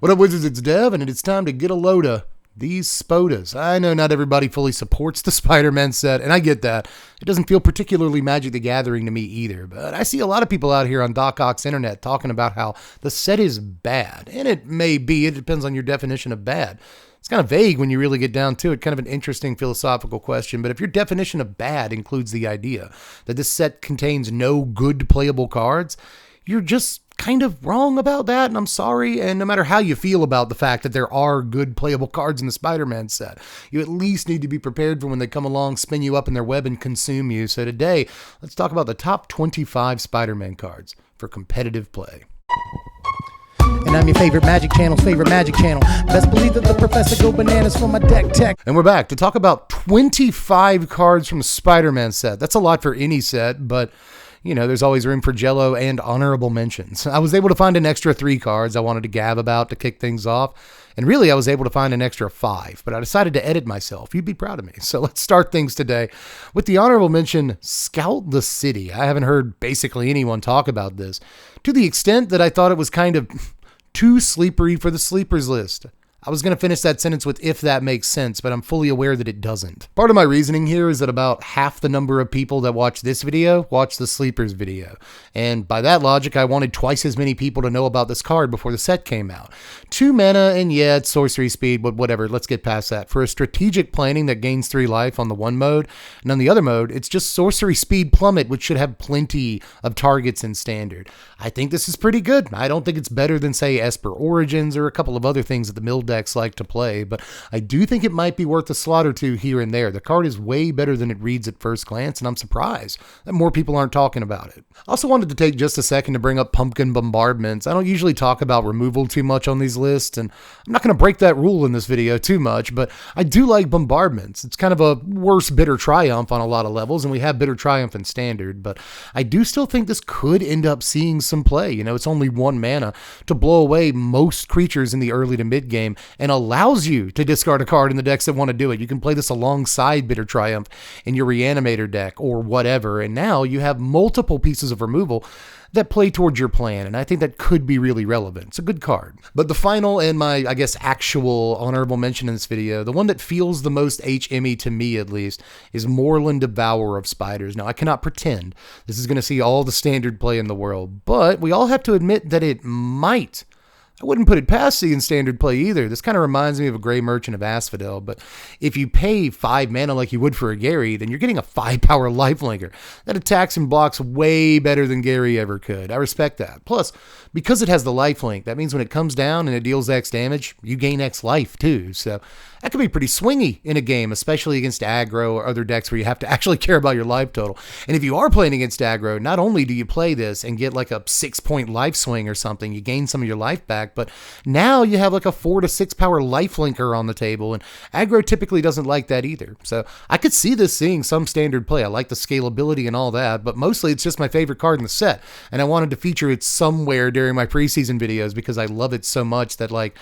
What up, Wizards? It's Dev, and it's time to get a load of these Spodas. I know not everybody fully supports the Spider-Man set, and I get that. It doesn't feel particularly Magic the Gathering to me either, but I see a lot of people out here on Doc Ock's internet talking about how the set is bad, and it may be. It depends on your definition of bad. It's kind of vague when you really get down to it, kind of an interesting philosophical question, but if your definition of bad includes the idea that this set contains no good playable cards, you're just kind of wrong about that, and I'm sorry. And no matter how you feel about the fact that there are good playable cards in the Spider-Man set, you at least need to be prepared for when they come along, spin you up in their web, and consume you. So today, let's talk about the top 25 Spider-Man cards for competitive play. And I'm your favorite Magic Channel's favorite Magic Channel. Best believe that the professor go bananas for my deck tech. And we're back to talk about 25 cards from the Spider-Man set. That's a lot for any set, but you know, there's always room for Jello and honorable mentions. I was able to find an extra 3 cards I wanted to gab about to kick things off. And really, I was able to find an extra 5, but I decided to edit myself. You'd be proud of me. So let's start things today with the honorable mention, Scout the City. I haven't heard basically anyone talk about this, to the extent that I thought it was kind of too sleepery for the sleepers list. I was going to finish that sentence with if that makes sense, but I'm fully aware that it doesn't. Part of my reasoning here is that about half the number of people that watch this video watch the Sleepers video. And by that logic, I wanted twice as many people to know about this card before the set came out. 2 mana, and yeah, it's sorcery speed, but whatever, let's get past that. For a strategic planning that gains 3 life on the one mode, and on the other mode, it's just sorcery speed plummet, which should have plenty of targets in standard. I think this is pretty good. I don't think it's better than, say, Esper Origins or a couple of other things that the mill decks like to play, but I do think it might be worth a slot or 2 here and there. The card is way better than it reads at first glance, and I'm surprised that more people aren't talking about it. I also wanted to take just a second to bring up Pumpkin Bombardments. I don't usually talk about removal too much on these lists, and I'm not going to break that rule in this video too much, but I do like Bombardments. It's kind of a worse Bitter Triumph on a lot of levels, and we have Bitter Triumph in Standard, but I do still think this could end up seeing some play. You know, it's only 1 mana to blow away most creatures in the early to mid game, and allows you to discard a card in the decks that want to do it. You can play this alongside Bitter Triumph in your Reanimator deck or whatever, and now you have multiple pieces of removal that play towards your plan, and I think that could be really relevant. It's a good card. But the final and my, I guess, actual honorable mention in this video, the one that feels the most HME to me at least, is Moorland Devourer of Spiders. Now, I cannot pretend this is going to see all the standard play in the world, but we all have to admit that it might. I wouldn't put it past seeing standard play either. This kind of reminds me of a Grey Merchant of Asphodel, but if you pay 5 mana like you would for a Gary, then you're getting a 5-power lifelinker that attacks and blocks way better than Gary ever could. I respect that. Plus, because it has the lifelink, that means when it comes down and it deals X damage, you gain X life too. So that could be pretty swingy in a game, especially against aggro or other decks where you have to actually care about your life total. And if you are playing against aggro, not only do you play this and get like a 6-point life swing or something, you gain some of your life back, but now you have like a 4 to 6 power lifelinker on the table, and aggro typically doesn't like that either. So I could see this seeing some standard play. I like the scalability and all that, but mostly it's just my favorite card in the set, and I wanted to feature it somewhere during my preseason videos because I love it so much that like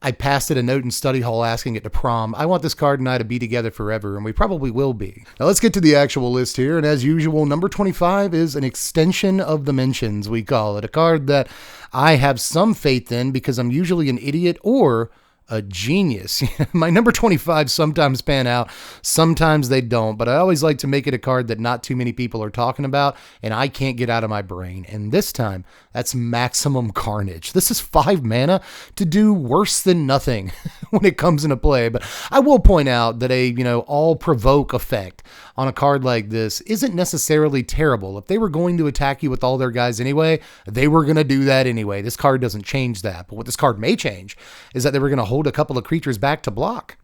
I passed it a note in study hall asking it to prom. I want this card and I to be together forever, and we probably will be. Now let's get to the actual list here, and as usual, number 25 is an extension of the mentions, we call it. A card that I have some faith in because I'm usually an idiot or a genius. My number 25 sometimes pan out, sometimes they don't, but I always like to make it a card that not too many people are talking about and I can't get out of my brain. And this time, that's Maximum Carnage. This is 5 mana to do worse than nothing when it comes into play, but I will point out that a, all provoke effect on a card like this isn't necessarily terrible. If they were going to attack you with all their guys anyway, they were going to do that anyway. This card doesn't change that, but what this card may change is that they were going to hold a couple of creatures back to block.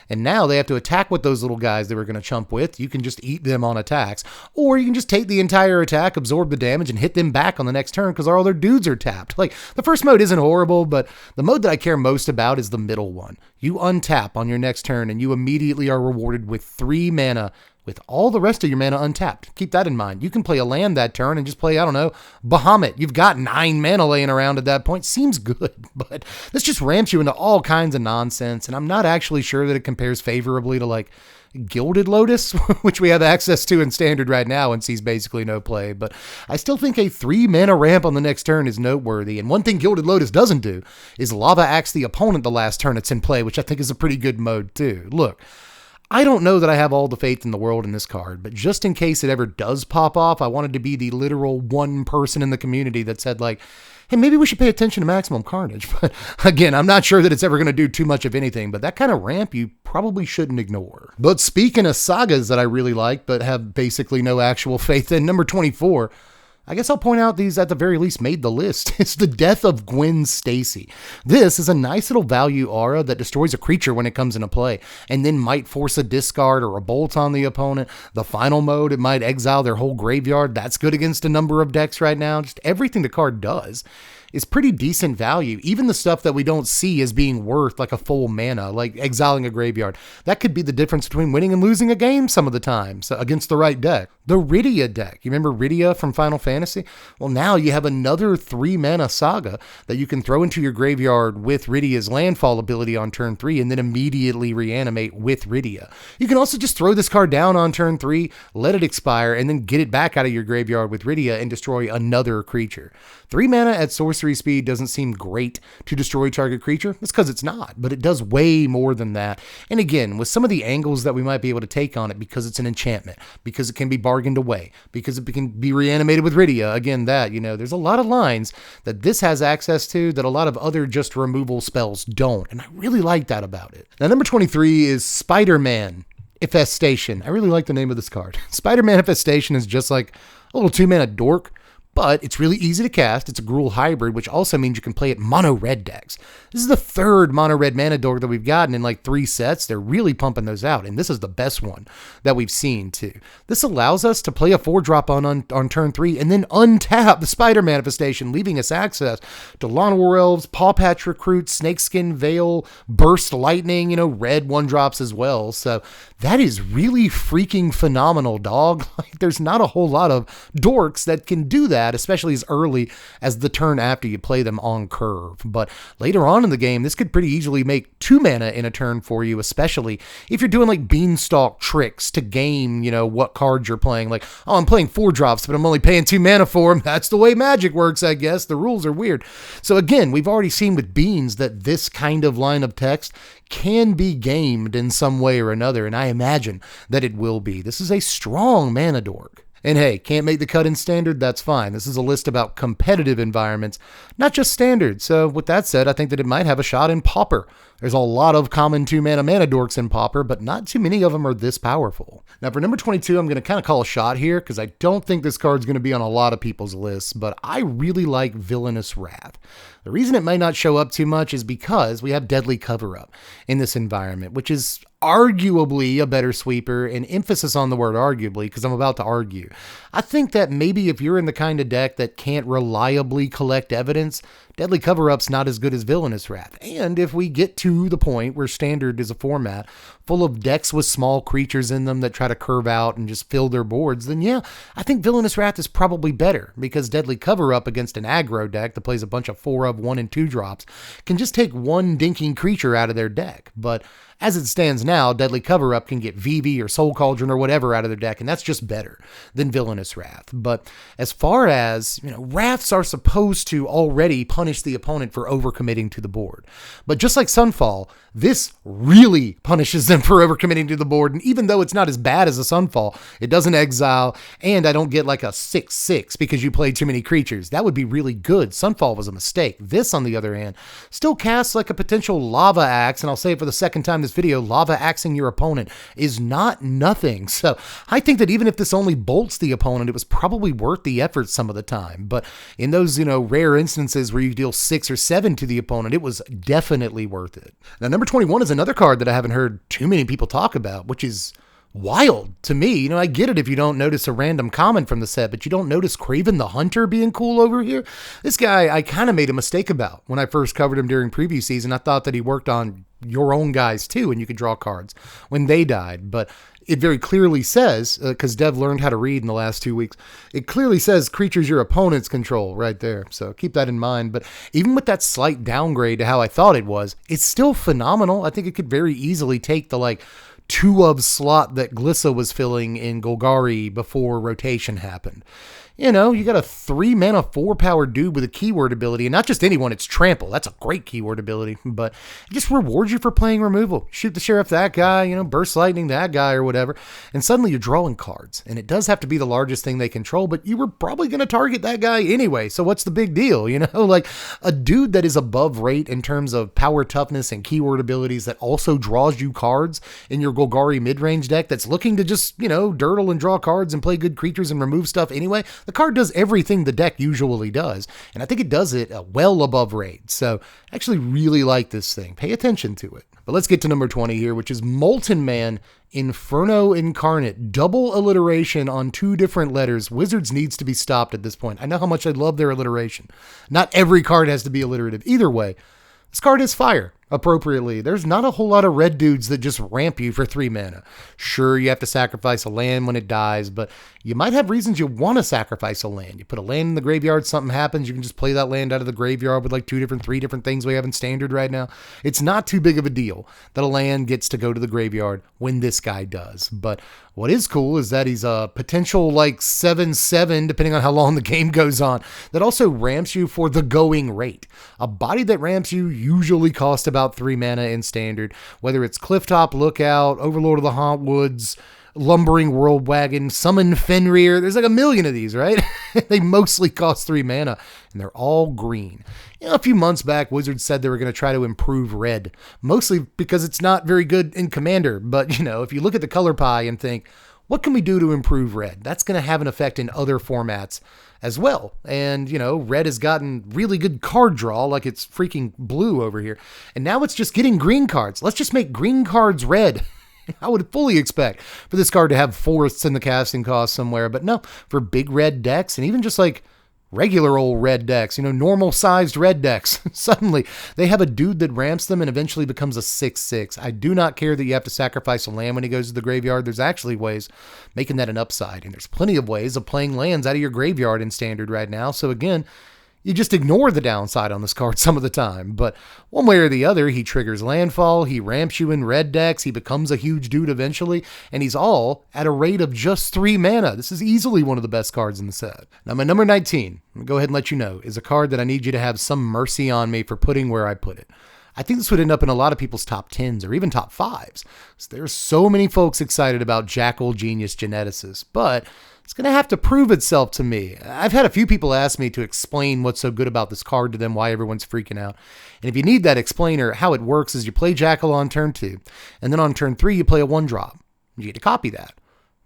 And now they have to attack with those little guys they were going to chump with. You can just eat them on attacks, or you can just take the entire attack, absorb the damage, and hit them back on the next turn because all their dudes are tapped. Like, the first mode isn't horrible, but the mode that I care most about is the middle one. You untap on your next turn, and you immediately are rewarded with 3 mana with all the rest of your mana untapped. Keep that in mind. You can play a land that turn and just play, I don't know, Bahamut. You've got 9 mana laying around at that point. Seems good, but this just ramps you into all kinds of nonsense, and I'm not actually sure that it compares favorably to like Gilded Lotus, which we have access to in Standard right now and sees basically no play, but I still think a 3 mana ramp on the next turn is noteworthy, and one thing Gilded Lotus doesn't do is Lava Axe the opponent the last turn it's in play, which I think is a pretty good mode too. Look, I don't know that I have all the faith in the world in this card, but just in case it ever does pop off, I wanted to be the literal one person in the community that said like, hey, maybe we should pay attention to Maximum Carnage. But again, I'm not sure that it's ever going to do too much of anything, but that kind of ramp you probably shouldn't ignore. But speaking of sagas that I really like, but have basically no actual faith in, number 24, I guess I'll point out these at the very least made the list. It's the Death of Gwen Stacy. This is a nice little value aura that destroys a creature when it comes into play, and then might force a discard or a bolt on the opponent. The final mode, it might exile their whole graveyard. That's good against a number of decks right now. Just everything the card does is pretty decent value. Even the stuff that we don't see as being worth like a full mana, like exiling a graveyard. That could be the difference between winning and losing a game some of the time against the right deck. The Rydia deck. You remember Rydia from Final Fantasy? Well, now you have another 3 mana saga that you can throw into your graveyard with Rydia's landfall ability on turn 3 and then immediately reanimate with Rydia. You can also just throw this card down on turn 3, let it expire, and then get it back out of your graveyard with Rydia and destroy another creature. 3 mana at sorcery speed doesn't seem great to destroy target creature. That's because it's not, but it does way more than that. And again, with some of the angles that we might be able to take on it, because it's an enchantment, because it can be bargained away, because it can be reanimated with Rydia, again, that, there's a lot of lines that this has access to that a lot of other just removal spells don't, and I really like that about it. Now, number 23 is Spiderman Infestation. I really like the name of this card. Spiderman Infestation is just like a little 2 mana dork, but it's really easy to cast. It's a Gruul hybrid, which also means you can play it mono red decks. This is the third mono red mana dork that we've gotten in like 3 sets. They're really pumping those out, and this is the best one that we've seen too. This allows us to play a 4-drop on turn 3 and then untap the Spider Manifestation, leaving us access to Lawn War Elves, Paw Patch Recruits, Snakeskin Veil, Burst Lightning, red 1-drops as well. So that is really freaking phenomenal, dog. Like, there's not a whole lot of dorks that can do that, especially as early as the turn after you play them on curve. But later on in the game, this could pretty easily make 2 mana in a turn for you, especially if you're doing like beanstalk tricks to game, what cards you're playing. Like, oh, I'm playing 4-drops, but I'm only paying 2 mana for them. That's the way Magic works, I guess. The rules are weird. So again, we've already seen with Beans that this kind of line of text can be gamed in some way or another, and I imagine that it will be. This is a strong mana dork. And hey, can't make the cut in Standard? That's fine. This is a list about competitive environments, not just Standard. So with that said, I think that it might have a shot in Pauper. There's a lot of common 2 mana dorks in Pauper, but not too many of them are this powerful. Now for number 22, I'm going to kind of call a shot here because I don't think this card's going to be on a lot of people's lists, but I really like Villainous Wrath. The reason it might not show up too much is because we have Deadly Cover-Up in this environment, which is arguably a better sweeper, and emphasis on the word arguably because I'm about to argue. I think that maybe if you're in the kind of deck that can't reliably collect evidence, Deadly Cover-Up's not as good as Villainous Wrath. And if we get to the point where Standard is a format full of decks with small creatures in them that try to curve out and just fill their boards, then yeah, I think Villainous Wrath is probably better because Deadly Cover-Up against an aggro deck that plays a bunch of 4 of 1 and 2 drops can just take one dinking creature out of their deck. But as it stands now, Deadly Cover-Up can get VV or Soul Cauldron or whatever out of their deck, and that's just better than Villainous Wrath. But as far as, Wraths are supposed to already punish the opponent for overcommitting to the board. But just like Sunfall, this really punishes them for overcommitting to the board, and even though it's not as bad as a Sunfall, it doesn't exile, and I don't get like a 6/6 because you played too many creatures. That would be really good. Sunfall was a mistake. This, on the other hand, still casts like a potential Lava Axe, and I'll say it for the second time this video, Lava Axing your opponent is not nothing. So I think that even if this only bolts the opponent, it was probably worth the effort some of the time. But in those, rare instances where you deal 6 or 7 to the opponent, it was definitely worth it. Now, number 21 is another card that I haven't heard too many people talk about, which is wild to me. I get it if you don't notice a random comment from the set, but you don't notice Kraven the Hunter being cool over here. This guy, I kind of made a mistake about when I first covered him during preview season. I thought that he worked on your own guys too, and you could draw cards when they died. But it very clearly says, because Dev learned how to read in the last 2 weeks, it clearly says creatures your opponents control right there. So keep that in mind. But even with that slight downgrade to how I thought it was, it's still phenomenal. I think it could very easily take the 2-of slot that Glissa was filling in Golgari before rotation happened. You got a 3-mana 4-power dude with a keyword ability, and not just anyone, it's Trample. That's a great keyword ability, but it just rewards you for playing removal. Shoot the Sheriff that guy, Burst Lightning that guy or whatever, and suddenly you're drawing cards. And it does have to be the largest thing they control, but you were probably going to target that guy anyway, so what's the big deal, a dude that is above rate in terms of power, toughness, and keyword abilities that also draws you cards in your Golgari midrange deck that's looking to just, dirtle and draw cards and play good creatures and remove stuff anyway. The card does everything the deck usually does, and I think it does it well above rate. So I actually really like this thing. Pay attention to it. But let's get to number 20 here, which is Molten Man Inferno Incarnate. Double alliteration on 2 different letters. Wizards needs to be stopped at this point. I know how much I love their alliteration. Not every card has to be alliterative. Either way, this card is fire. Appropriately. There's not a whole lot of red dudes that just ramp you for 3 mana. Sure, you have to sacrifice a land when it dies, but you might have reasons you want to sacrifice a land. You put a land in the graveyard, something happens, you can just play that land out of the graveyard with 3 different things we have in standard right now. It's not too big of a deal that a land gets to go to the graveyard when this guy does. But what is cool is that he's a potential 7/7, depending on how long the game goes on, that also ramps you for the going rate. A body that ramps you usually costs about 3 mana in standard, whether it's Clifftop Lookout, Overlord of the Hauntwoods, Lumbering Whirlwagon, Summon Fenrir. There's a million of these, right? They mostly cost 3 mana, and they're all green. A few months back, Wizards said they were going to try to improve red, mostly because it's not very good in Commander. But, if you look at the color pie and think, what can we do to improve red? That's going to have an effect in other formats as well. And, red has gotten really good card draw, like it's freaking blue over here. And now it's just getting green cards. Let's just make green cards red. I would fully expect for this card to have fourths in the casting cost somewhere, but no, for big red decks and even just regular old red decks, normal sized red decks, suddenly they have a dude that ramps them and eventually becomes a 6/6. I do not care that you have to sacrifice a land when he goes to the graveyard. There's actually ways making that an upside, and there's plenty of ways of playing lands out of your graveyard in standard right now. So again, you just ignore the downside on this card some of the time. But one way or the other, he triggers landfall, he ramps you in red decks, he becomes a huge dude eventually, and he's all at a rate of just 3 mana. This is easily one of the best cards in the set. Now, my number 19, I'm going to go ahead and let you know, is a card that I need you to have some mercy on me for putting where I put it. I think this would end up in a lot of people's top 10s or even top 5s. So there's so many folks excited about Jackal Genius Geneticist, but it's going to have to prove itself to me. I've had a few people ask me to explain what's so good about this card to them, why everyone's freaking out. And if you need that explainer, how it works is you play Jackal on turn 2, and then on turn 3, you play a 1-drop. You get to copy that.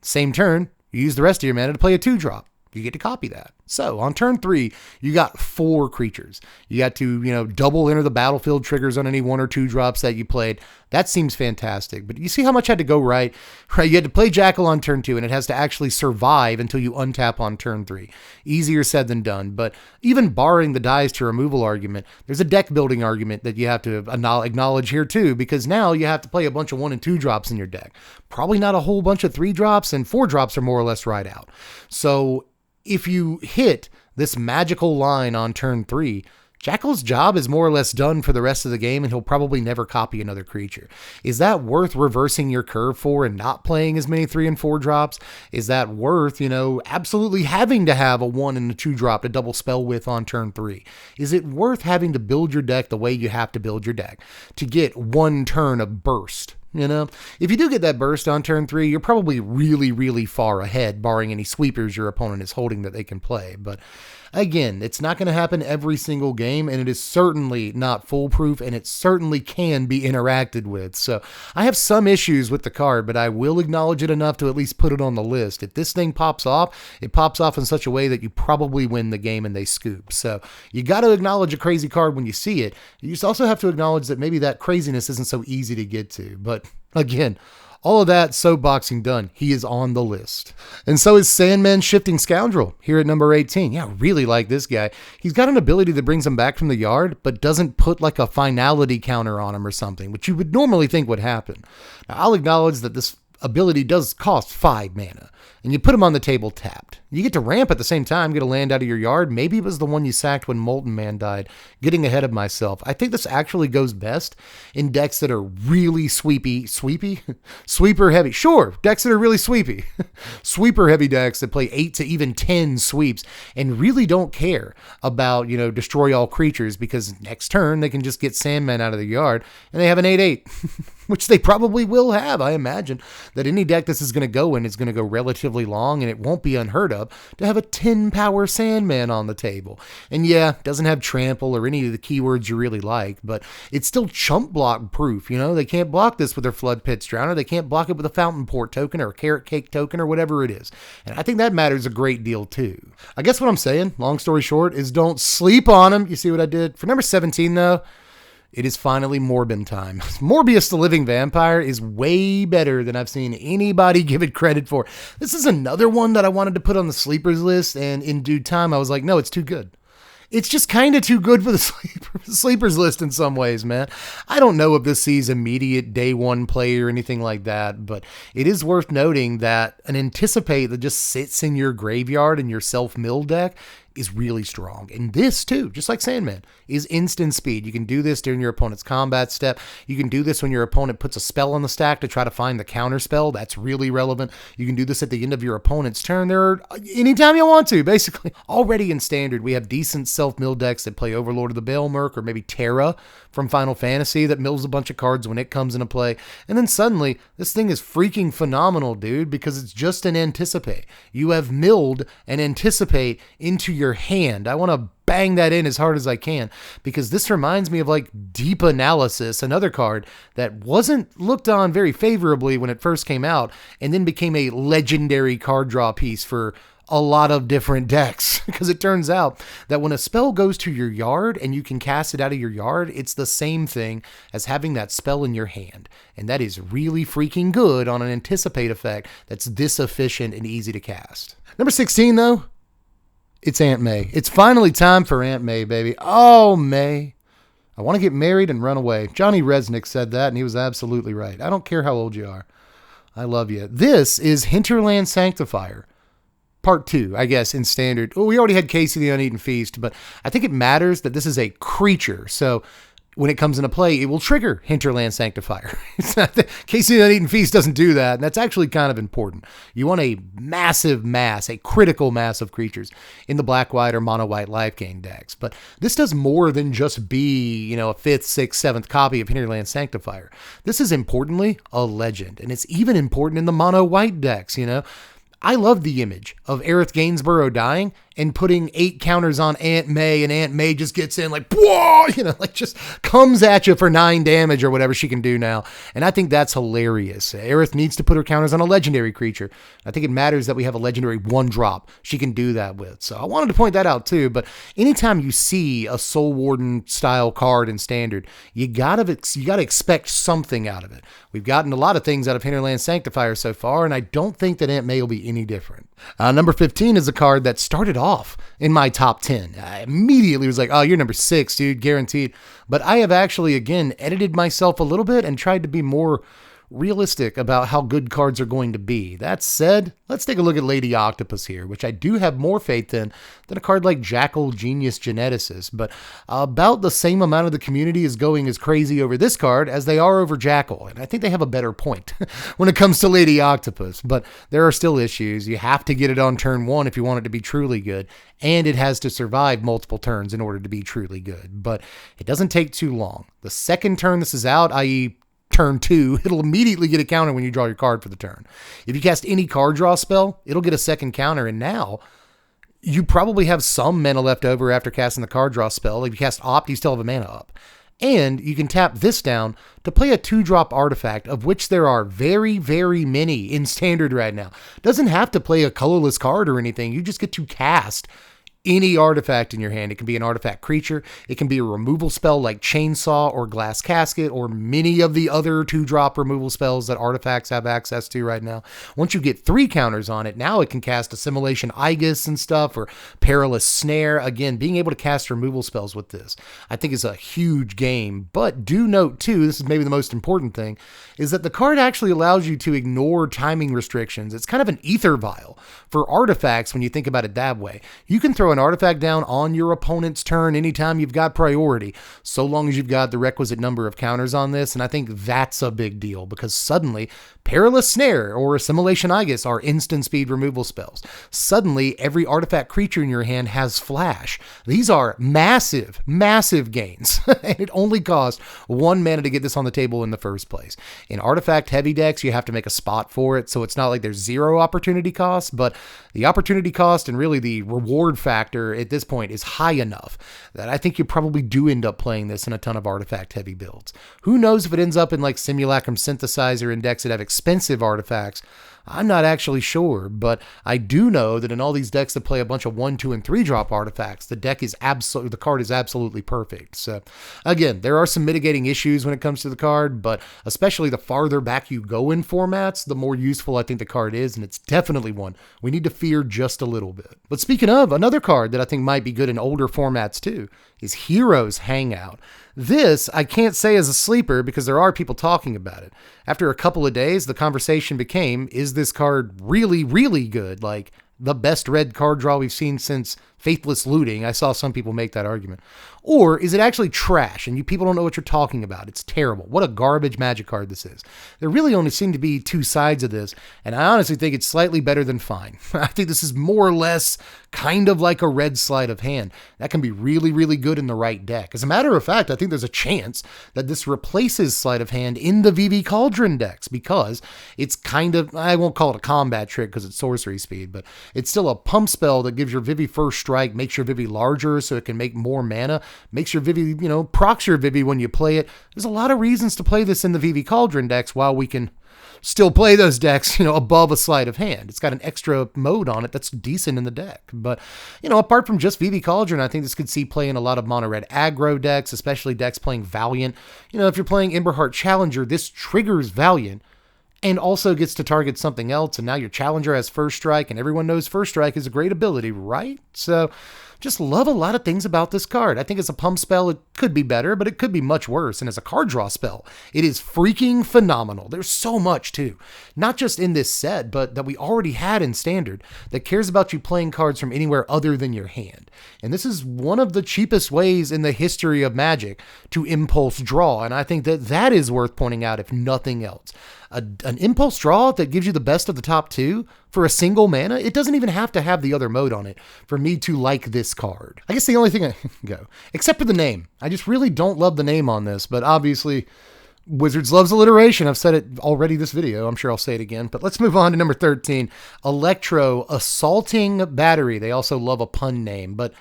Same turn, you use the rest of your mana to play a 2-drop. You get to copy that. So on turn 3, you got 4 creatures. You got to, double enter the battlefield triggers on any 1 or 2 drops that you played. That seems fantastic. But you see how much had to go right? Right, you had to play Jackal on turn 2, and it has to actually survive until you untap on turn 3. Easier said than done. But even barring the dies to removal argument, there's a deck building argument that you have to acknowledge here too, because now you have to play a bunch of 1 and 2 drops in your deck. Probably not a whole bunch of 3 drops, and 4 drops are more or less right out. So if you hit this magical line on turn 3, Jackal's job is more or less done for the rest of the game, and he'll probably never copy another creature. Is that worth reversing your curve for and not playing as many 3 and 4 drops? Is that worth, absolutely having to have a 1 and a 2 drop to double spell with on turn 3? Is it worth having to build your deck the way you have to build your deck to get 1 turn of burst? If you do get that burst on turn 3, you're probably really, really far ahead, barring any sweepers your opponent is holding that they can play. But again, it's not going to happen every single game, and it is certainly not foolproof, and it certainly can be interacted with. So I have some issues with the card, but I will acknowledge it enough to at least put it on the list. If this thing pops off, it pops off in such a way that you probably win the game and they scoop. So you got to acknowledge a crazy card when you see it. You just also have to acknowledge that maybe that craziness isn't so easy to get to. But again, all of that soapboxing done. He is on the list. And so is Sandman Shifting Scoundrel here at number 18. Yeah, I really like this guy. He's got an ability that brings him back from the yard, but doesn't put a finality counter on him or something, which you would normally think would happen. Now, I'll acknowledge that this ability does cost 5 mana, and you put them on the table tapped. You get to ramp at the same time, get a land out of your yard. Maybe it was the one you sacked when Molten Man died. Getting ahead of myself. I think this actually goes best in decks that are really sweeper heavy. Sure, decks that are really sweepy. Sweeper heavy decks that play 8 to even 10 sweeps and really don't care about, destroy all creatures, because next turn they can just get Sandman out of the yard and they have an 8/8, which they probably will have. I imagine that any deck this is going to go in is going to go relatively long, and it won't be unheard of to have a 10 power Sandman on the table. And yeah, doesn't have trample or any of the keywords you really like, but it's still chump block proof. They can't block this with their Flood Pits Drowner. They can't block it with a Fountain Port token or a Carrot Cake token or whatever it is. And I think that matters a great deal too. I guess what I'm saying, long story short, is don't sleep on them. You see what I did? For number 17 though, it is finally Morbin time. Morbius the Living Vampire is way better than I've seen anybody give it credit for. This is another one that I wanted to put on the sleepers list, and in due time I was like, no, it's too good. It's just kind of too good for the sleepers list in some ways, man. I don't know if this sees immediate day one play or anything like that, but it is worth noting that an Anticipate that just sits in your graveyard in your self-mill deck is really strong. And this too, just like Sandman, is instant speed. You can do this during your opponent's combat step. You can do this when your opponent puts a spell on the stack to try to find the counter spell. That's really relevant. You can do this at the end of your opponent's turn. Anytime you want to, basically. Already in Standard, we have decent self-mill decks that play Overlord of the Baelmerk or maybe Terra from Final Fantasy that mills a bunch of cards when it comes into play. And then suddenly, this thing is freaking phenomenal, dude, because it's just an Anticipate. You have milled an Anticipate into your hand. I want to bang that in as hard as I can, because this reminds me of like Deep Analysis, another card that wasn't looked on very favorably when it first came out, and then became a legendary card draw piece for a lot of different decks, because it turns out that when a spell goes to your yard and you can cast it out of your yard, it's the same thing as having that spell in your hand. And that is really freaking good on an Anticipate effect that's this efficient and easy to cast. Number 16 though, it's Aunt May. It's finally time for Aunt May, baby. Oh, May. I want to get married and run away. Johnny Resnick said that, and he was absolutely right. I don't care how old you are. I love you. This is Hinterland Sanctifier. Part 2, I guess, in Standard. Oh, we already had Casey the Uneaten Feast, but I think it matters that this is a creature. So when it comes into play, it will trigger Hinterland Sanctifier. It's not that Casey the Uneaten Feast doesn't do that, and that's actually kind of important. You want a massive mass, a critical mass of creatures in the black-white or mono-white life gain decks. But this does more than just be, a 5th, 6th, 7th copy of Hinterland Sanctifier. This is importantly a legend, and it's even important in the mono-white decks, I love the image of Aerith Gainsborough dying and putting 8 counters on Aunt May, and Aunt May just gets in like, whoa, just comes at you for 9 damage or whatever she can do now. And I think that's hilarious. Aerith needs to put her counters on a legendary creature. I think it matters that we have a legendary 1-drop she can do that with. So I wanted to point that out too. But anytime you see a Soul Warden style card in Standard, you gotta expect something out of it. We've gotten a lot of things out of Hinterland Sanctifier so far, and I don't think that Aunt May will be any different. Number 15 is a card that started off in my top 10. I immediately was like, oh, you're number 6, dude, guaranteed. But I have actually, again, edited myself a little bit and tried to be more realistic about how good cards are going to be. That said, let's take a look at Lady Octopus here, which I do have more faith in than a card like Jackal Genius Geneticist, but about the same amount of the community is going as crazy over this card as they are over Jackal, and I think they have a better point when it comes to Lady Octopus, but there are still issues. You have to get it on turn 1 if you want it to be truly good, and it has to survive multiple turns in order to be truly good, but it doesn't take too long. The second turn this is out, i.e., turn 2, it'll immediately get a counter when you draw your card for the turn. If you cast any card draw spell, it'll get a second counter, and now you probably have some mana left over after casting the card draw spell. Like if you cast Opt, you still have a mana up. And you can tap this down to play a 2-drop artifact, of which there are very, very many in Standard right now. Doesn't have to play a colorless card or anything. You just get to cast any artifact in your hand. It can be an artifact creature. It can be a removal spell like Chainsaw or Glass Casket or many of the other 2-drop removal spells that artifacts have access to right now. Once you get 3 counters on it, now it can cast Assimilation Aegis and stuff, or Perilous Snare. Again, being able to cast removal spells with this, I think, is a huge game. But do note too, this is maybe the most important thing, is that the card actually allows you to ignore timing restrictions. It's kind of an ether vial for artifacts when you think about it that way. You can throw an artifact down on your opponent's turn anytime you've got priority, so long as you've got the requisite number of counters on this. And I think that's a big deal, because suddenly Perilous Snare or Assimilation Aegis are instant speed removal spells. Suddenly every artifact creature in your hand has flash. These are massive, massive gains. And it only cost 1 mana to get this on the table in the first place. In artifact heavy decks, you have to make a spot for it, so it's not like there's 0 opportunity cost, but the opportunity cost and really the reward factor at this point is high enough that I think you probably do end up playing this in a ton of artifact heavy builds. Who knows if it ends up in like Simulacrum Synthesizer and decks that have expensive artifacts? I'm not actually sure, but I do know that in all these decks that play a bunch of 1, 2, and 3-drop artifacts, the card is absolutely perfect. So again, there are some mitigating issues when it comes to the card, but especially the farther back you go in formats, the more useful I think the card is, and it's definitely one we need to fear just a little bit. But speaking of, another card that I think might be good in older formats too is Heroes Hangout. This, I can't say as a sleeper because there are people talking about it. After a couple of days, the conversation became, is this card really, really good? Like the best red card draw we've seen since Faithless Looting. I saw some people make that argument. Or is it actually trash and you people don't know what you're talking about? It's terrible. What a garbage Magic card this is. There really only seem to be 2 sides of this, and I honestly think it's slightly better than fine. I think this is more or less kind of like a red sleight of hand. That can be really, really good in the right deck. As a matter of fact, I think there's a chance that this replaces sleight of hand in the VV Cauldron decks, because it's kind of, I won't call it a combat trick because it's sorcery speed, but it's still a pump spell that gives your Vivi first strike, makes your Vivi larger so it can make more mana, makes your Vivi, procs your Vivi when you play it. There's a lot of reasons to play this in the VV Cauldron decks while we can still play those decks, above a sleight of hand. It's got an extra mode on it that's decent in the deck. But, apart from just VV Cauldron, I think this could see play in a lot of mono red aggro decks, especially decks playing Valiant. If you're playing Emberheart Challenger, this triggers Valiant and also gets to target something else, and now your Challenger has First Strike, and everyone knows First Strike is a great ability, right? So just love a lot of things about this card. I think as a pump spell, it could be better, but it could be much worse. And as a card draw spell, it is freaking phenomenal. There's so much too, not just in this set, but that we already had in Standard that cares about you playing cards from anywhere other than your hand. And this is one of the cheapest ways in the history of Magic to impulse draw. And I think that is worth pointing out, if nothing else. An impulse draw that gives you the best of the top 2 for a single mana. It doesn't even have to have the other mode on it for me to like this card. I guess the only thing except for the name. I just really don't love the name on this, but obviously Wizards loves alliteration. I've said it already this video. I'm sure I'll say it again, but let's move on to number 13, Electro Assaulting Battery. They also love a pun name, but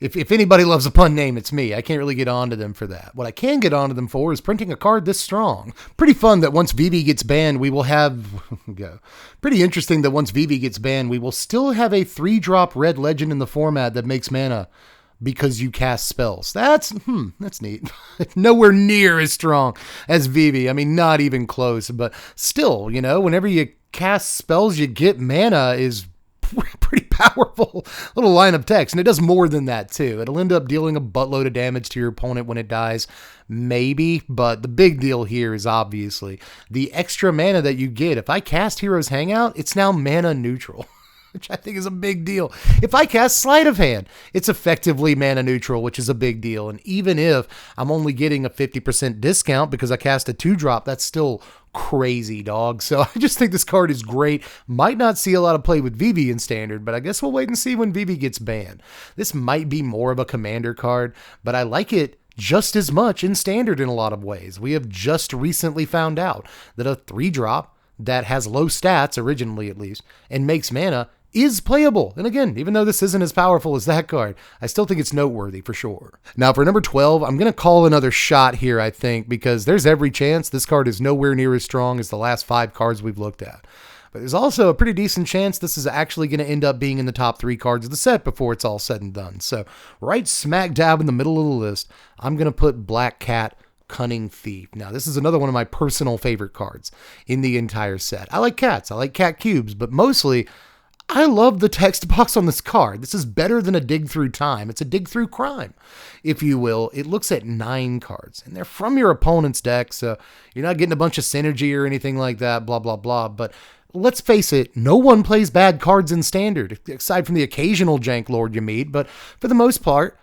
if anybody loves a pun name, it's me. I can't really get on to them for that. What I can get on to them for is printing a card this strong. Pretty fun that once VV gets banned, we will have... Pretty interesting that once VV gets banned, we will still have a 3-drop red legend in the format that makes mana because you cast spells. That's neat. Nowhere near as strong as VV. I mean, not even close, but still, whenever you cast spells, you get mana is pretty powerful little line of text, and it does more than that too. It'll end up dealing a buttload of damage to your opponent when it dies, maybe, but the big deal here is obviously the extra mana that you get. If I cast Heroes Hangout, it's now mana neutral, which I think is a big deal. If I cast Sleight of Hand, it's effectively mana neutral, which is a big deal. And even if I'm only getting a 50% discount because I cast a 2-drop, that's still crazy, dog. So I just think this card is great. Might not see a lot of play with VV in Standard, but I guess we'll wait and see when VV gets banned. This might be more of a commander card, but I like it just as much in Standard in a lot of ways. We have just recently found out that a 3-drop that has low stats, originally at least, and makes mana is playable. And again, even though this isn't as powerful as that card, I still think it's noteworthy for sure. Now for number 12, I'm going to call another shot here, I think, because there's every chance this card is nowhere near as strong as the last 5 cards we've looked at. But there's also a pretty decent chance this is actually going to end up being in the top 3 cards of the set before it's all said and done. So right smack dab in the middle of the list, I'm going to put Black Cat Cunning Thief. Now, this is another one of my personal favorite cards in the entire set. I like cats. I like cat cubes, but mostly I love the text box on this card. This is better than a dig through time. It's a dig through crime, if you will. It looks at 9 cards, and they're from your opponent's deck, so you're not getting a bunch of synergy or anything like that, blah, blah, blah. But let's face it, no one plays bad cards in Standard, aside from the occasional jank lord you meet, but for the most part,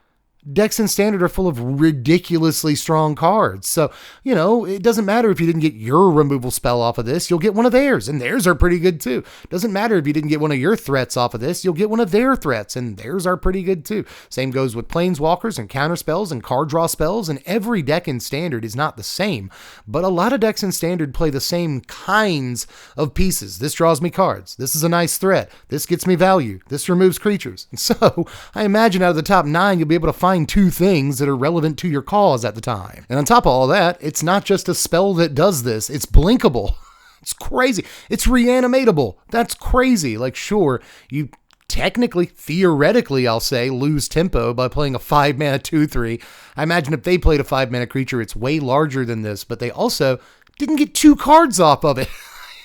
decks in Standard are full of ridiculously strong cards. So, it doesn't matter if you didn't get your removal spell off of this, you'll get one of theirs, and theirs are pretty good too. Doesn't matter if you didn't get one of your threats off of this, you'll get one of their threats, and theirs are pretty good too. Same goes with Planeswalkers and counter spells and card draw spells, and every deck in Standard is not the same, but a lot of decks in Standard play the same kinds of pieces. This draws me cards. This is a nice threat. This gets me value. This removes creatures. And so, I imagine out of the top 9, you'll be able to find 2 things that are relevant to your cause at the time. And on top of all that, it's not just a spell that does this, it's blinkable. It's crazy. It's reanimatable. That's crazy. Like, sure, you technically, theoretically, I'll say, lose tempo by playing a 5-mana 2/3. I imagine if they played a 5-mana creature, it's way larger than this, but they also didn't get 2 cards off of it.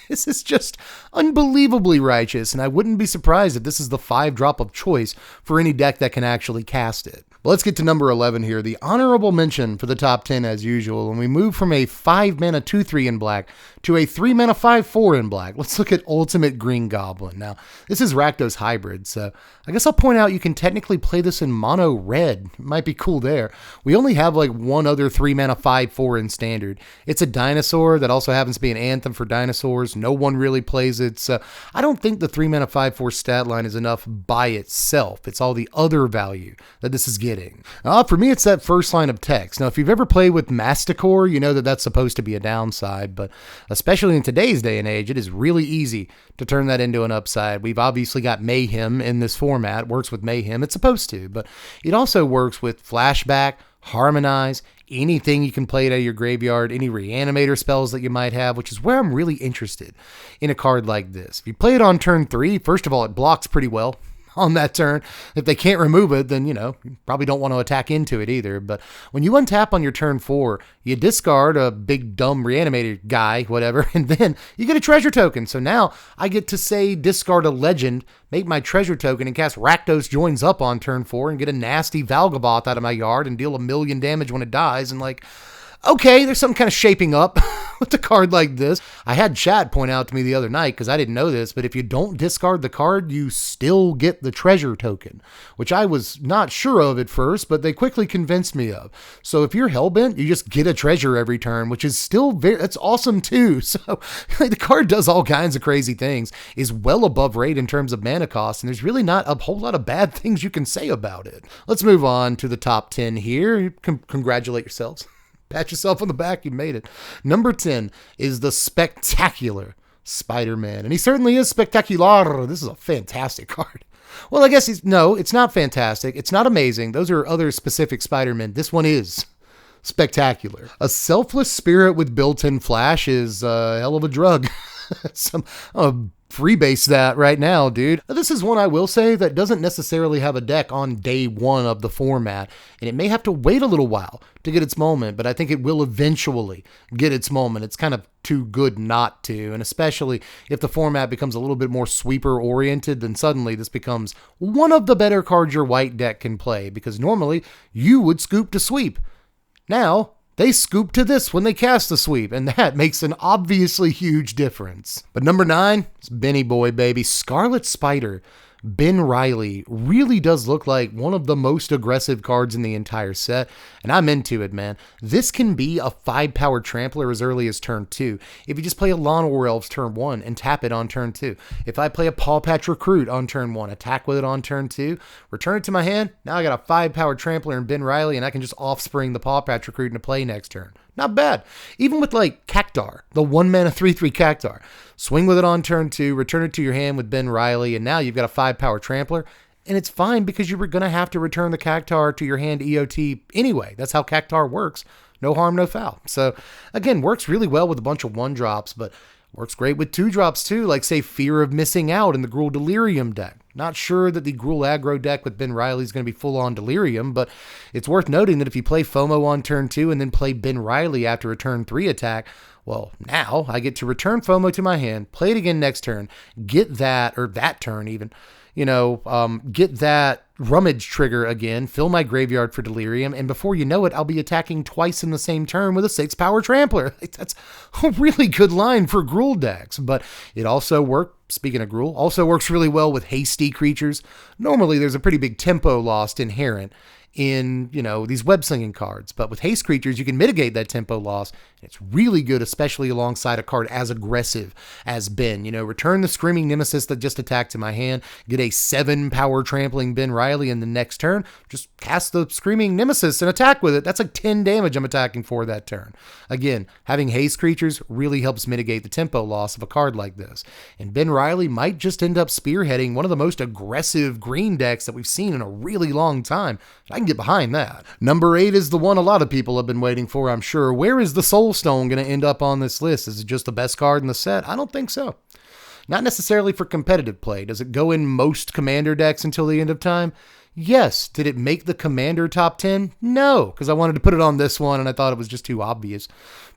This is just unbelievably righteous, and I wouldn't be surprised if this is the 5-drop of choice for any deck that can actually cast it. Well, let's get to number 11 here, the honorable mention for the top 10 as usual, and we move from a 5-mana 2/3 in black to a 3-mana 5/4 in black. Let's look at Ultimate Green Goblin. Now, this is Rakdos Hybrid, so I guess I'll point out you can technically play this in mono red. It might be cool there. We only have like one other 3-mana 5/4 in Standard. It's a dinosaur that also happens to be an anthem for dinosaurs. No one really plays it, so I don't think the 3-mana 5/4 stat line is enough by itself. It's all the other value that this is getting. For me, it's that first line of text. Now, if you've ever played with Masticore, you know that that's supposed to be a downside, but especially in today's day and age, it is really easy to turn that into an upside. We've obviously got Mayhem in this format. It works with Mayhem. It's supposed to, but it also works with Flashback, Harmonize, anything you can play it out of your graveyard, any reanimator spells that you might have, which is where I'm really interested in a card like this. If you play it on turn 3, first of all, it blocks pretty well on that turn. If they can't remove it, then, you probably don't want to attack into it either. But when you untap on your turn 4, you discard a big dumb reanimator guy, whatever, and then you get a treasure token. So now I get to say discard a legend, make my treasure token, and cast Rakdos Joins Up on turn 4 and get a nasty Valgaboth out of my yard and deal 1,000,000 damage when it dies. And okay, there's something kind of shaping up with a card like this. I had chat point out to me the other night, because I didn't know this, but if you don't discard the card, you still get the treasure token, which I was not sure of at first, but they quickly convinced me of. So if you're hellbent, you just get a treasure every turn, which is still that's awesome too. So the card does all kinds of crazy things, is well above rate in terms of mana cost, and there's really not a whole lot of bad things you can say about it. Let's move on to the top 10 here. Congratulate yourselves. Pat yourself on the back, you made it. Number 10 is the spectacular Spider-Man. And he certainly is spectacular. This is a fantastic card. Well, I guess it's not fantastic. It's not amazing. Those are other specific Spider-Men. This one is spectacular. A selfless spirit with built-in flash is a hell of a drug. Freebase that right now, dude. This is one I will say that doesn't necessarily have a deck on day 1 of the format, and it may have to wait a little while to get its moment, but I think it will eventually get its moment. It's kind of too good not to, and especially if the format becomes a little bit more sweeper oriented, then suddenly this becomes one of the better cards your white deck can play, because normally you would scoop to sweep. Now, they scoop to this when they cast the sweep, and that makes an obviously huge difference. But number 9, it's Benny Boy, baby. Scarlet Spider. Ben Riley really does look like one of the most aggressive cards in the entire set, and I'm into it, man. This can be a 5-power trampler as early as turn 2. If you just play a Lawn War Elves turn 1 and tap it on turn 2. If I play a Paw Patch Recruit on turn 1, attack with it on turn 2, return it to my hand, now I got a 5-power trampler and Ben Riley, and I can just offspring the Paw Patch Recruit into play next turn. Not bad. Even with Cactar, the 1-mana 3/3 Cactar. Swing with it on turn 2, return it to your hand with Ben Riley, and now you've got a 5-power trampler. And it's fine because you were going to have to return the Cactar to your hand EOT anyway. That's how Cactar works. No harm, no foul. So, again, works really well with a bunch of 1-drops, but Works great with 2-drops too, like say Fear of Missing Out in the Gruul Delirium deck. Not sure that the Gruul aggro deck with Ben Riley is going to be full on Delirium, but it's worth noting that if you play FOMO on turn 2 and then play Ben Riley after a turn 3 attack, well, now I get to return FOMO to my hand, play it again next turn, get that, or that turn even, get that Rummage trigger again, fill my graveyard for Delirium, and before you know it, I'll be attacking twice in the same turn with a 6-power Trampler. That's a really good line for Gruul decks, but it also speaking of Gruul, also works really well with hasty creatures. Normally, there's a pretty big tempo loss inherent in, these web slinging cards, but with haste creatures, you can mitigate that tempo loss. It's really good, especially alongside a card as aggressive as Ben. Return the Screaming Nemesis that just attacked in my hand, get a 7-power trampling Ben Riley in the next turn, just cast the Screaming Nemesis and attack with it. That's like 10 damage I'm attacking for that turn. Again, having haste creatures really helps mitigate the tempo loss of a card like this. And Ben Riley might just end up spearheading one of the most aggressive green decks that we've seen in a really long time. I can get behind that. Number 8 is the one a lot of people have been waiting for, I'm sure. Where is the Soulstone going to end up on this list? Is it just the best card in the set? I don't think so. Not necessarily for competitive play. Does it go in most Commander decks until the end of time? Yes. Did it make the Commander top 10? No, because I wanted to put it on this one and I thought it was just too obvious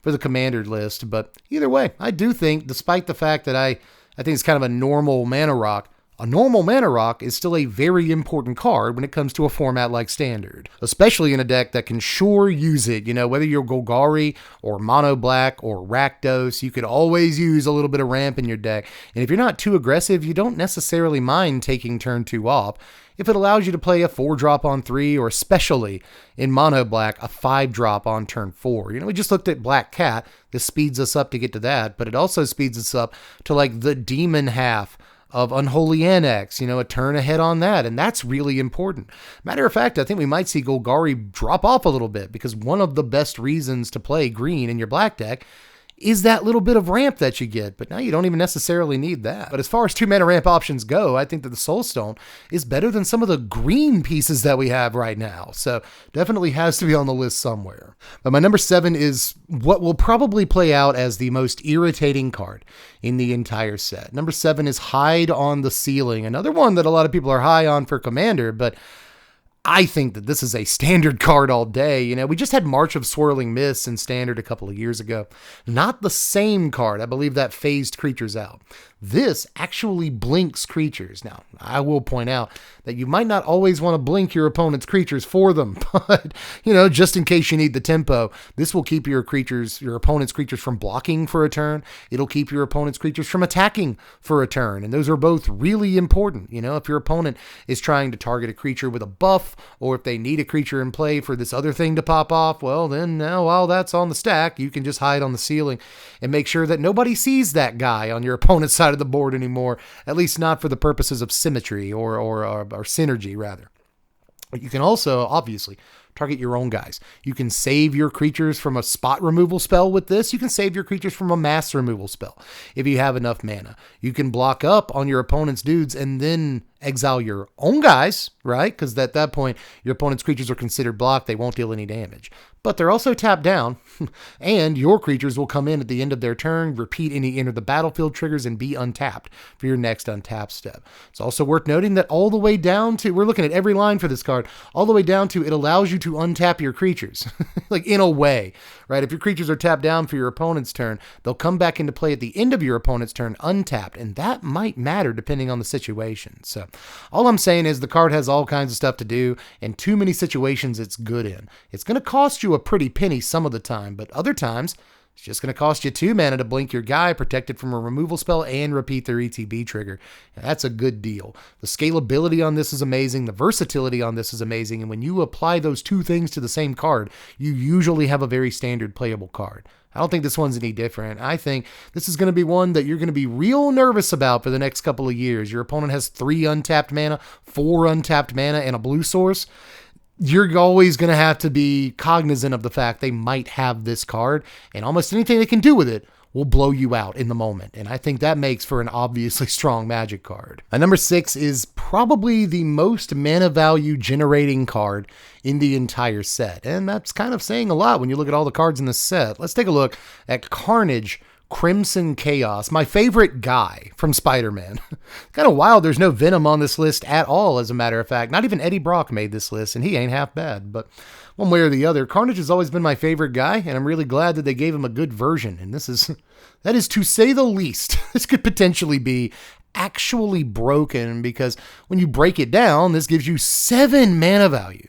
for the Commander list. But either way, I do think, despite the fact that I think it's kind of a normal mana rock, a normal mana rock is still a very important card when it comes to a format like Standard, especially in a deck that can sure use it. Whether you're Golgari or Mono Black or Rakdos, you could always use a little bit of ramp in your deck. And if you're not too aggressive, you don't necessarily mind taking turn 2 off if it allows you to play a 4-drop on 3, or especially in Mono Black, a 5-drop on turn 4. We just looked at Black Cat. This speeds us up to get to that, but it also speeds us up to like the demon half of Unholy Annex, a turn ahead on that, and that's really important. Matter of fact, I think we might see Golgari drop off a little bit, because one of the best reasons to play green in your black deck is that little bit of ramp that you get, but now you don't even necessarily need that. But as far as 2-mana ramp options go, I think that the Soulstone is better than some of the green pieces that we have right now, so definitely has to be on the list somewhere. But my number 7 is what will probably play out as the most irritating card in the entire set. Number 7 is Hide on the Ceiling, another one that a lot of people are high on for Commander, but I think that this is a Standard card all day. We just had March of Swirling Mists in Standard a couple of years ago. Not the same card. I believe that phased creatures out. This actually blinks creatures. Now, I will point out that you might not always want to blink your opponent's creatures for them, but, just in case you need the tempo, this will keep your opponent's creatures from blocking for a turn. It'll keep your opponent's creatures from attacking for a turn, and those are both really important. If your opponent is trying to target a creature with a buff, or if they need a creature in play for this other thing to pop off, well, then now while that's on the stack, you can just hide on the ceiling and make sure that nobody sees that guy on your opponent's side of the board anymore, at least not for the purposes of symmetry or synergy, rather. But you can also, obviously, target your own guys. You can save your creatures from a spot removal spell with this. You can save your creatures from a mass removal spell if you have enough mana. You can block up on your opponent's dudes and then exile your own guys, right? Because at that point, your opponent's creatures are considered blocked. They won't deal any damage. But they're also tapped down, and your creatures will come in at the end of their turn, repeat any enter the battlefield triggers, and be untapped for your next untap step. It's also worth noting that all the way down to, we're looking at every line for this card, all the way down to it allows you to untap your creatures, like in a way, right? If your creatures are tapped down for your opponent's turn, they'll come back into play at the end of your opponent's turn untapped, and that might matter depending on the situation. So all I'm saying is the card has all kinds of stuff to do, and too many situations it's good in. It's going to cost you a pretty penny some of the time, but other times it's just going to cost you 2 mana to blink your guy, protected from a removal spell, and repeat their ETB trigger. And that's a good deal. The scalability on this is amazing. The versatility on this is amazing. And when you apply those two things to the same card, you usually have a very standard playable card. I don't think this one's any different. I think this is going to be one that you're going to be real nervous about for the next couple of years. Your opponent has 3 untapped mana, 4 untapped mana, and a blue source. You're always going to have to be cognizant of the fact they might have this card, and almost anything they can do with it will blow you out in the moment. And I think that makes for an obviously strong Magic card. Number 6 is probably the most mana value generating card in the entire set. And that's kind of saying a lot when you look at all the cards in the set. Let's take a look at Carnage Crimson Chaos, my favorite guy from Spider-Man. Kind of wild there's no Venom on this list at all, as a matter of fact. Not even Eddie Brock made this list, and he ain't half bad. But one way or the other, Carnage has always been my favorite guy, and I'm really glad that they gave him a good version. And that is to say the least. This could potentially be actually broken, because when you break it down, this gives you 7 mana value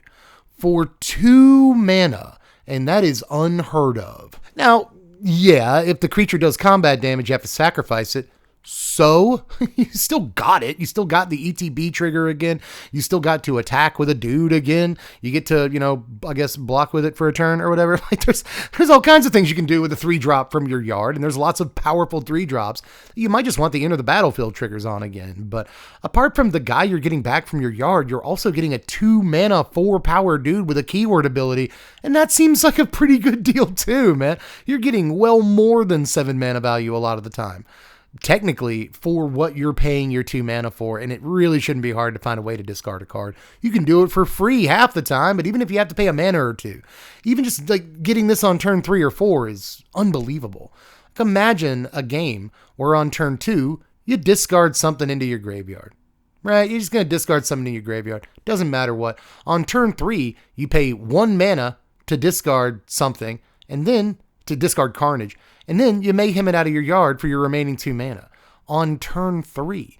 for 2 mana, and that is unheard of. Now, yeah, if the creature does combat damage, you have to sacrifice it. So, you still got it. You still got the ETB trigger again. You still got to attack with a dude again. You get to, I guess, block with it for a turn or whatever. Like, there's all kinds of things you can do with a 3-drop from your yard, and there's lots of powerful 3-drops. You might just want the enter the battlefield triggers on again. But apart from the guy you're getting back from your yard, you're also getting a 2-mana, 4-power dude with a keyword ability, and that seems like a pretty good deal too, man. You're getting well more than 7 mana value a lot of the time, technically, for what you're paying your 2 mana for, and it really shouldn't be hard to find a way to discard a card. You can do it for free half the time, but even if you have to pay a mana or 2, even just like getting this on turn 3 or 4 is unbelievable. Like, imagine a game where on turn 2, you discard something into your graveyard. Right? You're just going to discard something in your graveyard. Doesn't matter what. On turn 3, you pay 1 mana to discard something, and then to discard Carnage, and then you mayhem it out of your yard for your remaining 2 mana. On turn 3,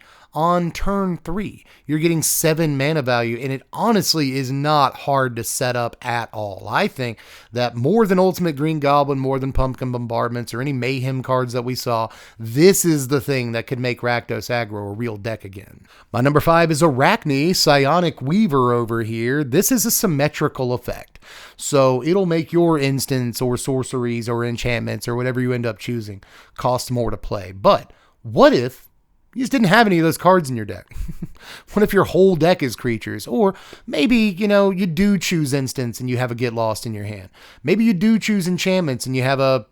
you're getting 7 mana value, and it honestly is not hard to set up at all. I think that more than Ultimate Green Goblin, more than Pumpkin Bombardments, or any Mayhem cards that we saw, this is the thing that could make Rakdos aggro a real deck again. My number 5 is Arachne, Psionic Weaver over here. This is a symmetrical effect. So it'll make your instants or sorceries or enchantments or whatever you end up choosing cost more to play. But what if you just didn't have any of those cards in your deck? What if your whole deck is creatures? Or maybe, you do choose instants and you have a Get Lost in your hand. Maybe you do choose enchantments and you have an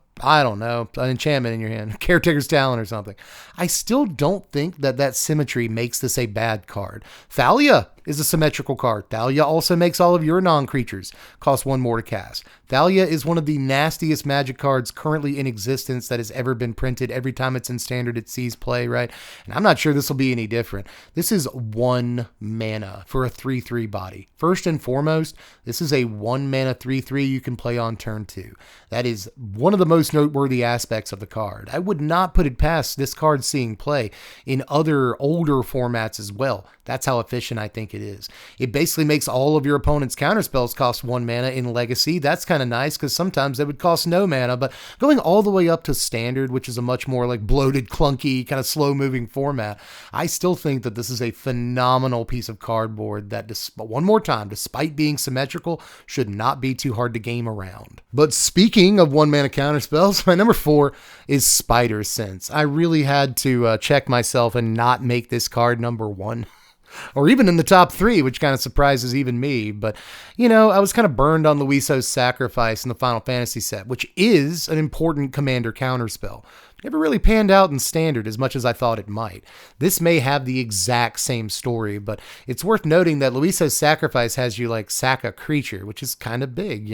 enchantment in your hand, Caretaker's Talent or something. I still don't think that symmetry makes this a bad card. Thalia is a symmetrical card. Thalia also makes all of your non-creatures cost 1 more to cast. Thalia is one of the nastiest Magic cards currently in existence that has ever been printed. Every time it's in Standard, it sees play, right? And I'm not sure this will be any different. This is 1 mana for a 3/3 body. First and foremost, this is a 1 mana 3/3 you can play on turn 2. That is one of the most noteworthy aspects of the card. I would not put it past this card seeing play in other older formats as well. That's how efficient I think it is. It basically makes all of your opponent's counterspells cost 1 mana in Legacy. That's kind of nice because sometimes they would cost no mana, but going all the way up to Standard, which is a much more like bloated, clunky, kind of slow-moving format, I still think that this is a phenomenal piece of cardboard that, one more time, despite being symmetrical, should not be too hard to game around. But speaking of 1 mana counterspells, my number 4 is Spider Sense. I really had to check myself and not make this card number 1. Or even in the top 3, which kind of surprises even me. But, I was kind of burned on Luiso's Sacrifice in the Final Fantasy set, which is an important commander counterspell. Never really panned out in Standard as much as I thought it might. This may have the exact same story, but it's worth noting that Luiso's Sacrifice has you sack a creature, which is kind of big,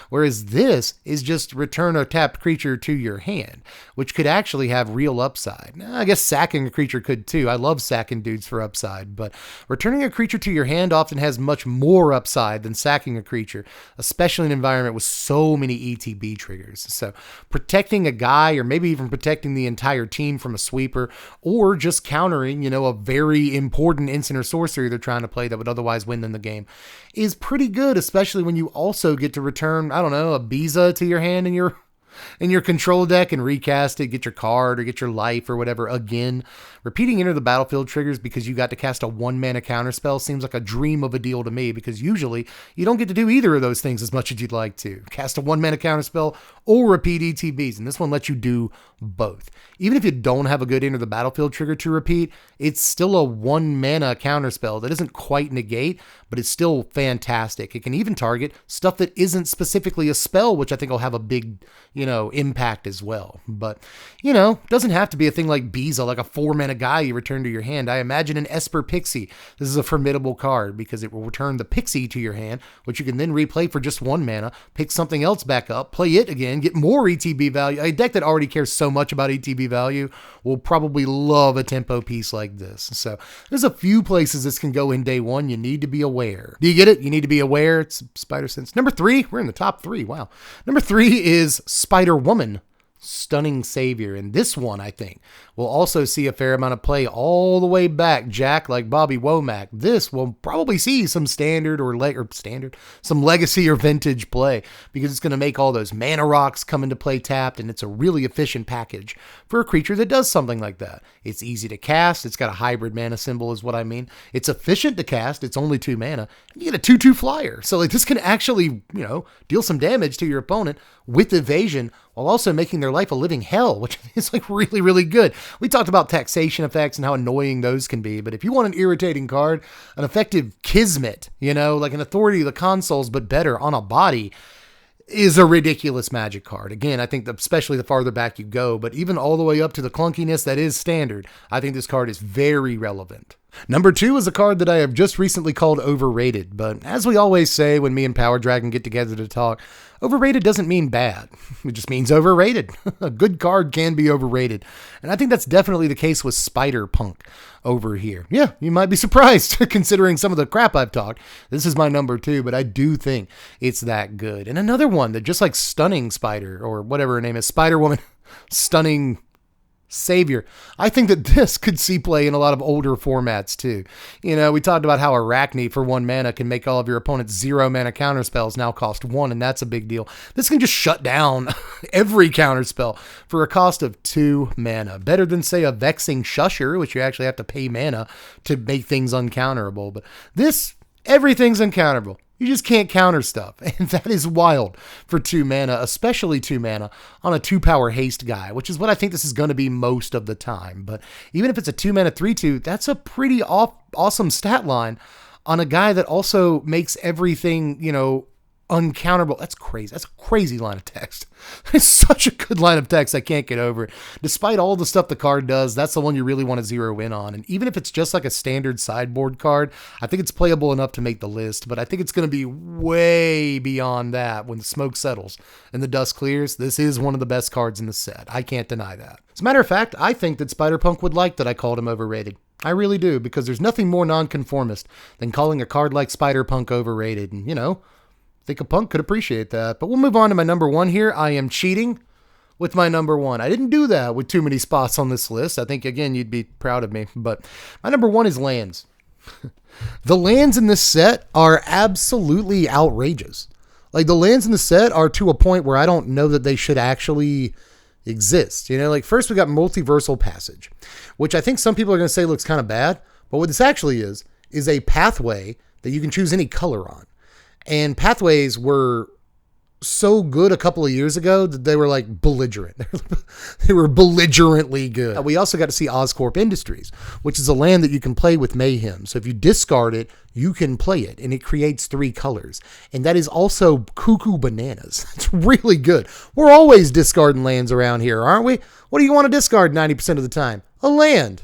Whereas this is just return a tapped creature to your hand, which could actually have real upside. Now, I guess sacking a creature could too. I love sacking dudes for upside, but returning a creature to your hand often has much more upside than sacking a creature, especially in an environment with so many ETB triggers. So protecting a guy, or maybe even protecting the entire team from a sweeper, or just countering, a very important instant or sorcery they're trying to play that would otherwise win them the game, is pretty good, especially when you also get to return, a Biza to your hand in your control deck and recast it, get your card or get your life or whatever again. Repeating enter the battlefield triggers because you got to cast a 1 mana counterspell seems like a dream of a deal to me, because usually you don't get to do either of those things as much as you'd like to. Cast a 1 mana counterspell or repeat ETBs, and this one lets you do both. Even if you don't have a good enter the battlefield trigger to repeat, it's still a 1 mana counterspell that doesn't quite negate, but it's still fantastic. It can even target stuff that isn't specifically a spell, which I think will have a big, impact as well. But, it doesn't have to be a thing like Biza, like a 4-mana guy you return to your hand. I imagine an Esper Pixie. This is a formidable card because it will return the Pixie to your hand, which you can then replay for just 1 mana, pick something else back up, play it again, get more ETB value. A deck that already cares so much about ETB value will probably love a tempo piece like this. So there's a few places this can go in day one. You need to be aware. Do you get it? You need to be aware. It's Spider Sense. Number 3, we're in the top 3. Wow. Number 3 is Spider Woman, Stunning Savior. And this one, I think, will also see a fair amount of play all the way back, Jack, like Bobby Womack. This will probably see some standard some legacy or vintage play because it's going to make all those mana rocks come into play tapped, and it's a really efficient package for a creature that does something like that. It's easy to cast. It's got a hybrid mana symbol is what I mean. It's efficient to cast. It's only 2 mana. You get a 2/2 flyer. So this can actually, deal some damage to your opponent with evasion while also making their life a living hell, which is really, really good. We talked about taxation effects and how annoying those can be, but if you want an irritating card, an effective Kismet, like an Authority of the Consoles, but better on a body, is a ridiculous Magic card. Again, I think especially the farther back you go, but even all the way up to the clunkiness that is standard, I think this card is very relevant. Number 2 is a card that I have just recently called overrated, but as we always say when me and Power Dragon get together to talk, overrated doesn't mean bad. It just means overrated. A good card can be overrated. And I think that's definitely the case with Spider Punk over here. Yeah, you might be surprised considering some of the crap I've talked. This is my number 2, but I do think it's that good. And another one that just like Stunning Spider, or whatever her name is, Spider Woman, Stunning Savior. I think that this could see play in a lot of older formats too. We talked about how Arachne for 1 mana can make all of your opponent's 0 mana counterspells now cost 1, and that's a big deal. This can just shut down every counterspell for a cost of 2 mana. Better than, say, a Vexing Shusher, which you actually have to pay mana to make things uncounterable. But this, everything's uncounterable. You just can't counter stuff, and that is wild for 2 mana, especially 2 mana on a 2-power haste guy, which is what I think this is going to be most of the time. But even if it's a 2 mana 3/2, that's a pretty awesome stat line on a guy that also makes everything, uncounterable. That's crazy. That's a crazy line of text. It's such a good line of text. I can't get over it. Despite all the stuff the card does, that's the one you really want to zero in on. And even if it's just like a standard sideboard card, I think it's playable enough to make the list, but I think it's going to be way beyond that when the smoke settles and the dust clears. This is one of the best cards in the set. I can't deny that. As a matter of fact, I think that Spider-Punk would like that I called him overrated. I really do, because there's nothing more nonconformist than calling a card like Spider-Punk overrated. And, I think a punk could appreciate that. But we'll move on to my number 1 here. I am cheating with my number 1. I didn't do that with too many spots on this list. I think, again, you'd be proud of me. But my number 1 is lands. The lands in this set are absolutely outrageous. Like, the lands in the set are to a point where I don't know that they should actually exist. First we got Multiversal Passage, which I think some people are going to say looks kind of bad. But what this actually is a pathway that you can choose any color on. And pathways were so good a couple of years ago that they were like belligerent. They were belligerently good. We also got to see Oscorp Industries, which is a land that you can play with Mayhem. So if you discard it, you can play it, and it creates 3 colors. And that is also cuckoo bananas. It's really good. We're always discarding lands around here, aren't we? What do you want to discard 90% of the time? A land.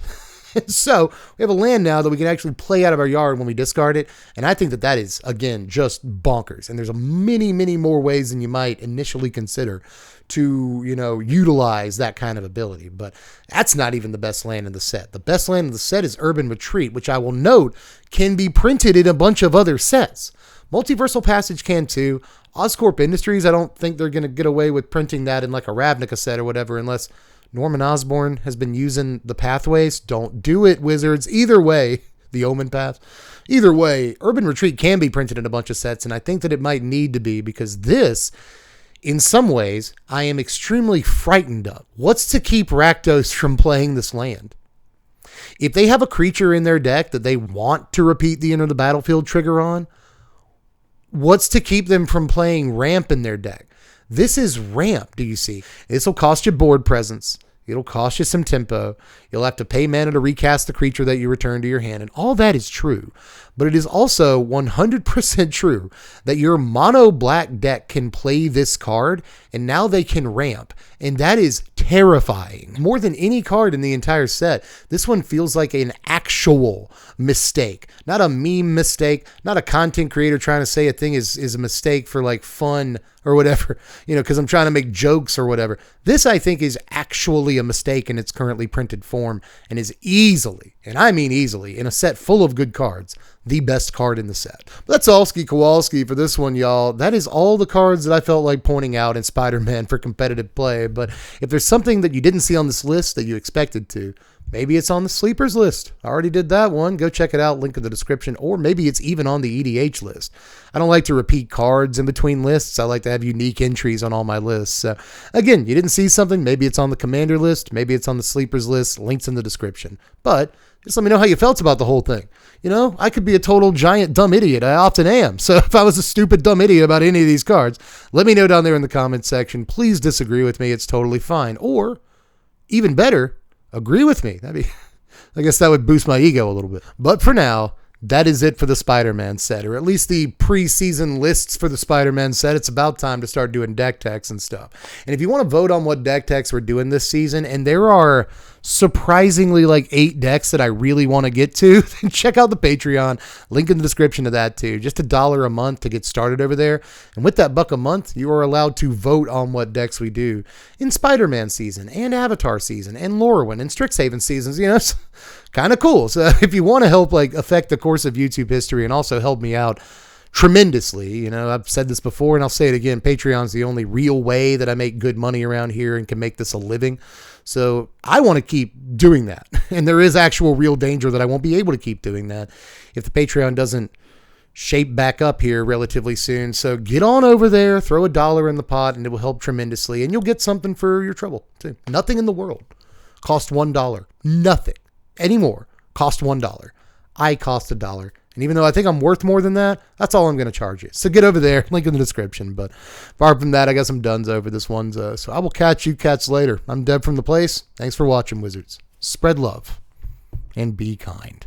So we have a land now that we can actually play out of our yard when we discard it. And I think that is, again, just bonkers. And there's many, many more ways than you might initially consider to, utilize that kind of ability. But that's not even the best land in the set. The best land in the set is Urban Retreat, which I will note can be printed in a bunch of other sets. Multiversal Passage can too. Oscorp Industries, I don't think they're going to get away with printing that in like a Ravnica set or whatever, unless Norman Osborn has been using the pathways. Don't do it, Wizards. Either way, the Omen Path. Either way, Urban Retreat can be printed in a bunch of sets, and I think that it might need to be, because this, in some ways, I am extremely frightened of. What's to keep Rakdos from playing this land? If they have a creature in their deck that they want to repeat the Enter the Battlefield trigger on, what's to keep them from playing Ramp in their deck? This is Ramp, do you see? This will cost you board presence. It'll cost you some tempo. You'll have to pay mana to recast the creature that you return to your hand. And all that is true. But it is also 100% true that your mono black deck can play this card, and now they can ramp. And that is terrifying. More than any card in the entire set, this one feels like an actual mistake. Not a meme mistake, not a content creator trying to say a thing is a mistake for like fun or whatever, because I'm trying to make jokes or whatever. This, I think, is actually a mistake in its currently printed form and is easily, and I mean easily, in a set full of good cards, the best card in the set. But that's Allski Kowalski for this one, y'all. That is all the cards that I felt like pointing out in Spider-Man for competitive play. But if there's something that you didn't see on this list that you expected to, maybe it's on the sleepers list. I already did that one. Go check it out. Link in the description. Or maybe it's even on the EDH list. I don't like to repeat cards in between lists. I like to have unique entries on all my lists. So again, you didn't see something. Maybe it's on the commander list. Maybe it's on the sleepers list. Links in the description. But just let me know how you felt about the whole thing. I could be a total giant dumb idiot. I often am. So if I was a stupid dumb idiot about any of these cards, let me know down there in the comments section. Please disagree with me. It's totally fine. Or even better, agree with me. I guess that would boost my ego a little bit. But for now, that is it for the Spider-Man set, or at least the preseason lists for the Spider-Man set. It's about time to start doing deck techs and stuff. And if you want to vote on what deck techs we're doing this season, and there are surprisingly like 8 decks that I really want to get to, then check out the Patreon. Link in the description to that too. Just $1 a month to get started over there. And with that $1 a month, you are allowed to vote on what decks we do in Spider-Man season and Avatar season and Lorwyn and Strixhaven seasons. It's kind of cool. So if you want to help like affect the course of YouTube history and also help me out tremendously, I've said this before and I'll say it again, Patreon's the only real way that I make good money around here and can make this a living. So I want to keep doing that. And there is actual real danger that I won't be able to keep doing that if the Patreon doesn't shape back up here relatively soon. So get on over there, throw $1 in the pot, and it will help tremendously. And you'll get something for your trouble too. Nothing in the world cost $1. Nothing anymore cost $1. I cost $1. And even though I think I'm worth more than that, that's all I'm going to charge you. So get over there, link in the description. But apart from that, I guess I'm done over this one. So I will catch you cats later. I'm Deb from The Place. Thanks for watching, Wizards. Spread love and be kind.